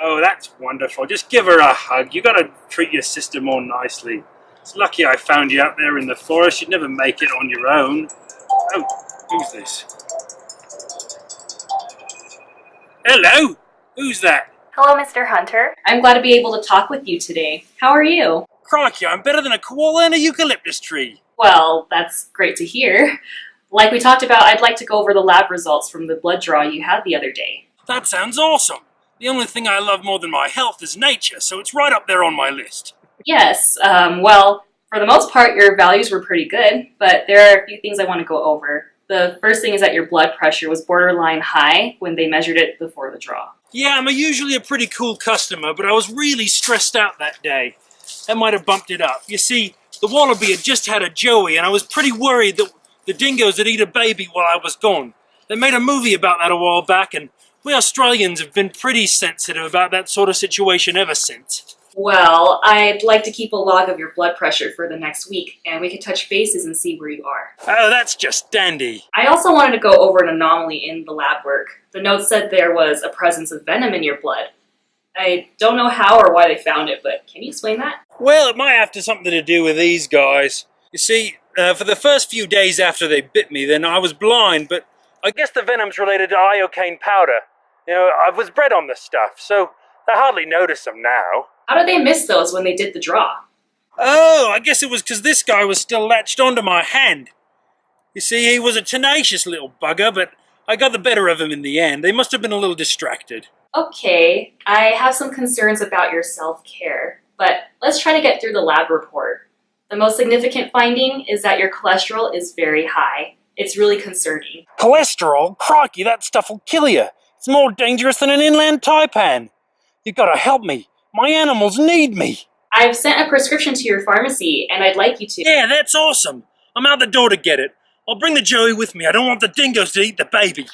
Oh, that's wonderful. Just give her a hug. You gotta treat your sister more nicely. It's lucky I found you out there in the forest. You'd never make it on your own. Oh, who's this? Hello? Who's that? Hello, Mr. Hunter. I'm glad to be able to talk with you today. How are you? Crikey, I'm better than a koala and a eucalyptus tree. Well, that's great to hear. Like we talked about, I'd like to go over the lab results from the blood draw you had the other day. That sounds awesome. The only thing I love more than my health is nature, so it's right up there on my list. Yes, well, for the most part, your values were pretty good, but there are a few things I want to go over. The first thing is that your blood pressure was borderline high when they measured it before the draw. Yeah, I'm usually a pretty cool customer, but I was really stressed out that day. That might have bumped it up. You see, the wallaby had just had a joey, and I was pretty worried that the dingoes would eat a baby while I was gone. They made a movie about that a while back, and we Australians have been pretty sensitive about that sort of situation ever since. Well, I'd like to keep a log of your blood pressure for the next week, and we could touch bases and see where you are. Oh, that's just dandy. I also wanted to go over an anomaly in the lab work. The note said there was a presence of venom in your blood. I don't know how or why they found it, but can you explain that? Well, it might have something to do with these guys. You see, for the first few days after they bit me, then I was blind, but I guess the venom's related to iocane powder. You know, I was bred on this stuff, so I hardly notice them now. How did they miss those when they did the draw? Oh, I guess it was because this guy was still latched onto my hand. You see, he was a tenacious little bugger, but I got the better of him in the end. They must have been a little distracted. Okay, I have some concerns about your self-care, but let's try to get through the lab report. The most significant finding is that your cholesterol is very high. It's really concerning. Cholesterol? Crikey, that stuff will kill you. It's more dangerous than an inland taipan. You gotta help me. My animals need me. I've sent a prescription to your pharmacy, and I'd like you to... Yeah, that's awesome. I'm out the door to get it. I'll bring the joey with me. I don't want the dingoes to eat the baby.